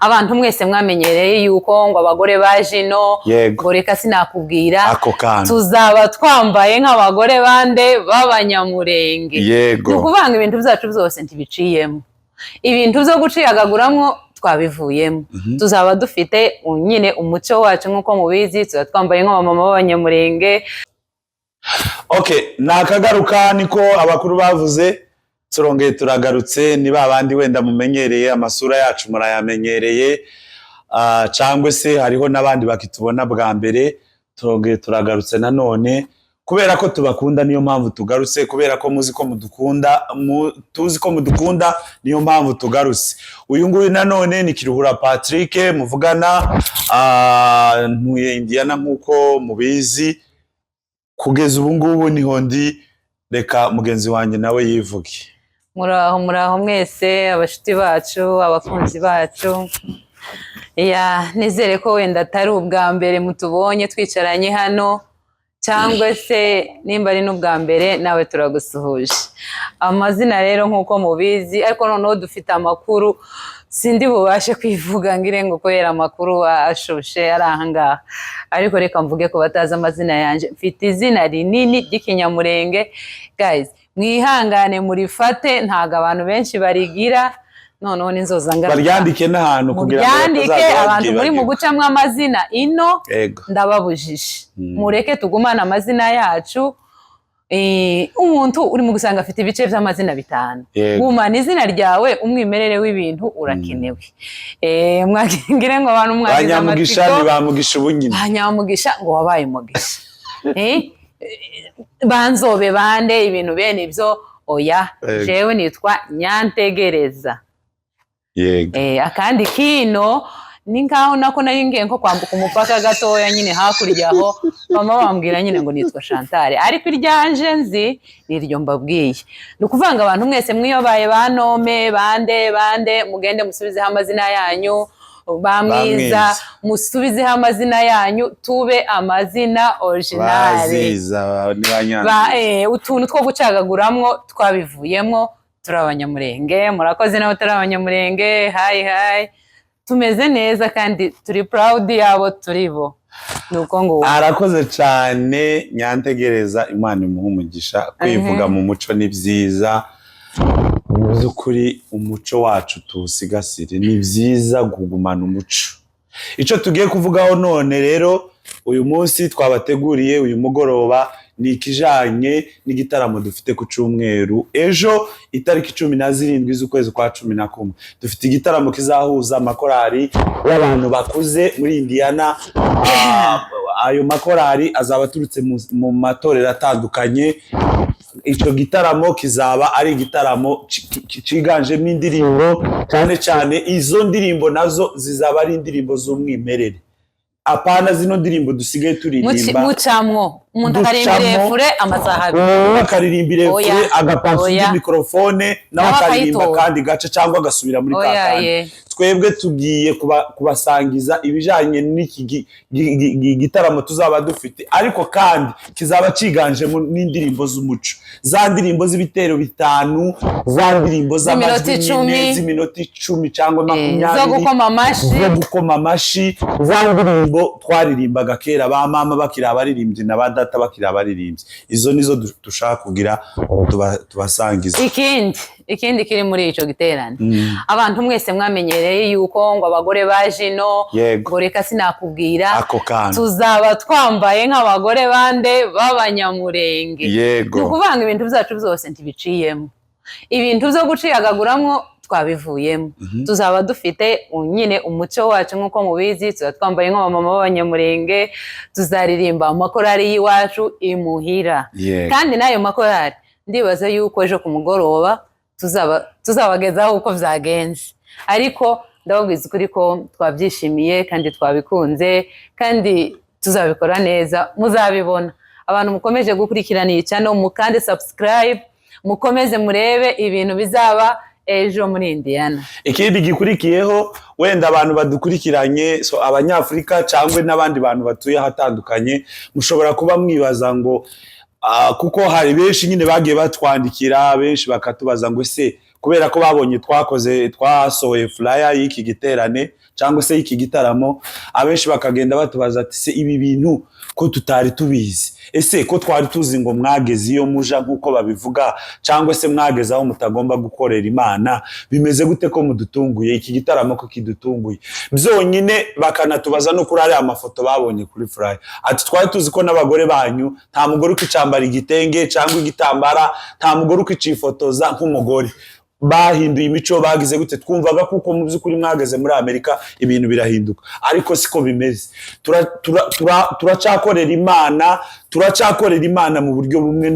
Abantu mwese mwamenyereye yuko ngo abagore baje no ngo reka sinakubwira tuzaba twambaye nk'abagore bande b'abanyamurenge n'ukuvanga ibintu byacu byose ntibiciyemo ibintu byo guciyagaguramwo twabivuyemo tuzaba dufite nyine umuco wacu nk'uko mubizi tuzaba twambaye nk'abamama b'abanyamurenge. Okay, nakagaruka niko abakuru bavuze turongeye turagarutse ni babandi wenda mumenyereye amasura yacu murayamenyereye cyangwa se hariho nabandi bakitubona bwa mbere turongeye turagarutse nanone kubera ko tubakunda niyo mpamvu tugarutse kubera ko muzi ko mudukunda tuzi ko mudukunda niyo mpamvu tugarutse. Uyu nguyu nanone ni Kiruhura Patrick muvugana ntuye Indiana nkuko mubizi kugeza ubu ngubu niho ndi reka mugenzi wanjye nawe yivuge. Muraho mwese abashiti bacu abakunzi bacu nizere ko wenda atari ubwa mbere mutubonye twicaranye hano cyangwa se nimba ari n'ubwa mbere nawe turagusuhuje. Amazina rero nk'uko mubizi ariko noneho dufite amakuru sindi bubashe kwivuga ngire ngo kubera amakuru ashushe ari ahangaha ariko reka mvuge ko batazi amazina yanje. Mfite izina rinini ry'ikinyamurenge guys, mwihangane murifate ntago abantu benshi barigira noneho ninzoza ngara baryandike n'ahantu kugira ngo abantu muri mu gucamwe amazina ino ndababujije mureke tugumana amazina yacu. Umuntu uri mu gusanga afite ibice by'amazina bitanu gumana izina ryawe umwimerere w'ibintu urakenewe. Mwagire ngo abantu mwagize abanyamugisha bamugisha ubunyine abanyamugisha ngo wabaye mugisha banzobe bande ibintu bene ibyo oya jewe nitwa Nyantegereza. Akandi kino ni nkaho nako nari ngiye nko kwambuka umupaka gatoya nyine hakuryaho mama bambwira nyine ngo nitwa Chantal ariko iryanje nzi niryo mbabwiye. Nukuvanga abantu mwese mwiyobaye banome bande mugende musubizeho amazina yanyu bamwiza musubizeho amazina yanyu tube amazina originale utuntu two gucagaguramwo twabivuyemo turi abanyamurenge. Murakoze nawe turi abanyamurenge hi tumeze neza kandi turi proud yabo turibo nuko ngo arakoze cyane Nyantegereza Imana imuha umugisha kwivuga mu muco ni byiza kuri umuco wacu tusigasire ni byiza kugumana umuco. Ico tugiye kuvugaho none rero uyu munsi twabateguriye uyu mugoroba ni ikijanye n'igitaramo dufite ku cyumweru ejo itariki 17 z'ukwezi kwa 11 dufite igitaramo kizahuza amakorari y'abantu bakuze muri Indiana. Ayo makorari azaba turutse mu matorero atandukanye. Ico gitaramo kizaba ari igitaramo ciganjemo indirimbo cyane izo ndirimbo nazo zizaba ari indirimbo z'umwimerere apana zino ndirimbo dusigaye turirimba mucamwo umuntu akarimbire fure amasaha akaririmbire fure agapansa mikrofone nawe akaririmba kandi gace cyangwa agasubira muri kakandi. Twebwe tugiye kubasangiza ibijanye n'iki gitaramo tuzaba dufite ariko kandi kizaba ciganje mu n'indirimbo z'umuco za ndirimbo z'ibitero bitanu za ndirimbo z'amajwi z'iminota 10 cyangwa 20 zo gukoma amashi za ndirimbo twaririmbaga kera ba mama bakira abaririmbyi na badata bakira abaririmbyi. Izo nizo dushaka kugira tubasangiza. Ikindi kiri muri ico giterane abantu mwese mwamenyereye yuko ngo abagore baje no ngo reka sinakubwira tuzaba twambaye nk'abagore bande b'abanyamurenge n'ukuvanga ibintu byacu byose ntibiciyemo ibintu byo guciyagaguramwo twabivuyemo tuzaba dufite nyine umuco wacu nk'uko mubizi tuzaba twambaye nk'abamama b'abanyamurenge tuzaririmba amakorari y'iwacu imuhira kandi n'ayo makorari ndibaza yuko ejo ku mugoroba tuzabagezaho uko vyagenze ariko ndababwiza ukuri ko twabyishimiye kandi twabikunze kandi tuzabikora neza muzabibona. Abantu mukomeje gukurikirana iyi channel mukande subscribe mukomeze murebe ibintu bizaba ejo muri Indiana. Ikindi gikurikiyeho wenda abantu badukurikiranye abanyafrika cyangwa n'abandi bantu batuye hatandukanye mushobora kuba mwibaza ngo kuko hari benshi nyine bagiye batwandikira benshi bakatubaza ngo se kubera ko babonye twasohoye flyer y'iki giterane cyangwa se y'iki gitaramo, abenshi bakagenda batubaza ati se ibi bintu ko tutari tubizi, ese ko twari tuzi ngo mwageze iyo muja nk'uko babivuga, cyangwa se mwageze aho mutagomba gukorera Imana, bimeze gute ko mudutunguye, iki gitaramo ko kidutunguye? Byonyine bakanatubaza no kuri ariya mafoto babonye kuri Fly, ati twari tuzi ko n'abagore banyu nta mugore ukicambara igitenge cyangwa igitambara, nta mugore ukicifotoza nk'umugore. Bahinduye imico, bagize gute? Twumvaga kuko mu by'ukuri mwageze muri Amerika ibintu birahinduka, ariko siko bimeze. Turacakorera Imana mu buryo bumwe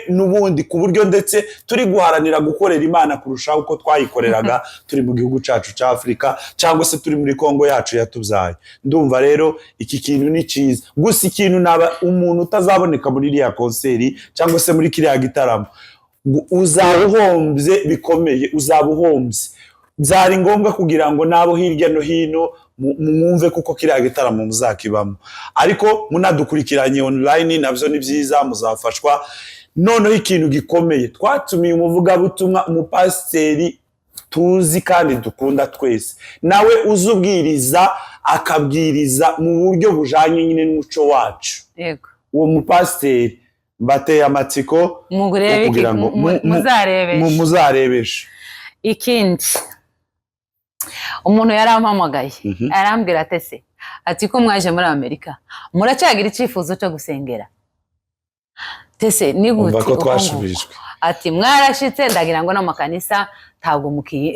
n'ubundi, ku buryo ndetse turi guharanira gukorera Imana kurushaho uko twayikoreraga turi mu gihugu cyacu cya Afurika, cyangwa se turi muri Kongo yacu yatubyaye. Ndumva rero iki kintu ni cyiza, gusa ikintu naba umuntu utazaboneka muri iriya konseri cyangwa se muri kiriya gitaramo, uzabuhombye bikomeye, uzabuhombye. Byari ngombwa kugira ngo nabo hirya no hino mwumve kuko kiriya gitaramo muzakibamo, ariko munadukurikiranye online nabyo ni byiza, muzafashwa. Noneho ikintu gikomeye, twatumiye umuvugabutumwa, umupasiteri tuzi kandi dukunda twese, nawe uzubwiriza akabwiriza mu buryo bujanye nyine n'umuco wacu. Yego, uwo mupasiteri mbateye amatsiko kugira ngo muzarebeshe. Ikindi, umuntu yarampamagaye arambwira ati se, ati ko mwaje muri Amerika muracyagira icyifuzo cyo gusengera? Tese ni gute? Ko twashubirijwe. Ati mwarashitse, ndagira ngo n'amakanisa ntabwo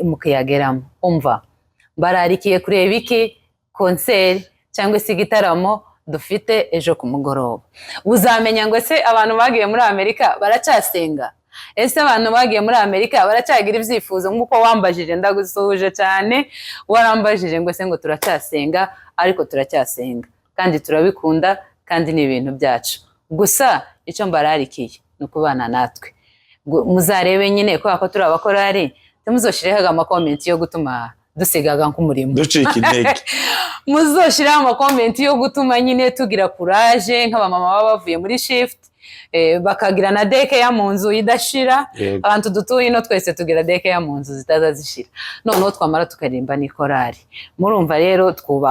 mukiyageramo. Umva, bararikiye kureba iki konseri cyangwa se igitaramo dufite ejo ku mugoroba. Uzamenya ngo ese abantu bagiye muri Amerika baracyasenga? Ese abantu bagiye muri Amerika baracyagira ibyifuzo nk'uko wambajije? Ndagusuhuje cyane, warambajije ngo ese ngo turacyasenga, ariko turacyasenga kandi turabikunda kandi ni ibintu byacu. Gusa icyo mbararikiye ni ukubana natwe. Muzarebe nyine ko turi abakorari, timuzoshireho amakomenti yo gutuma dusigaga nk'umurimo, ducika intege. Muzoshiraho amakomenti yo gutuma nyine tugira courage, nk'abamama baba bavuye muri shift bakagira na deke ya mu nzu idashira. Abantu dutuye ino twese tugira deke ya mu nzu zitaza zishira, noneho twamara tukaririmba n'ikorari. Murumva rero twubaho.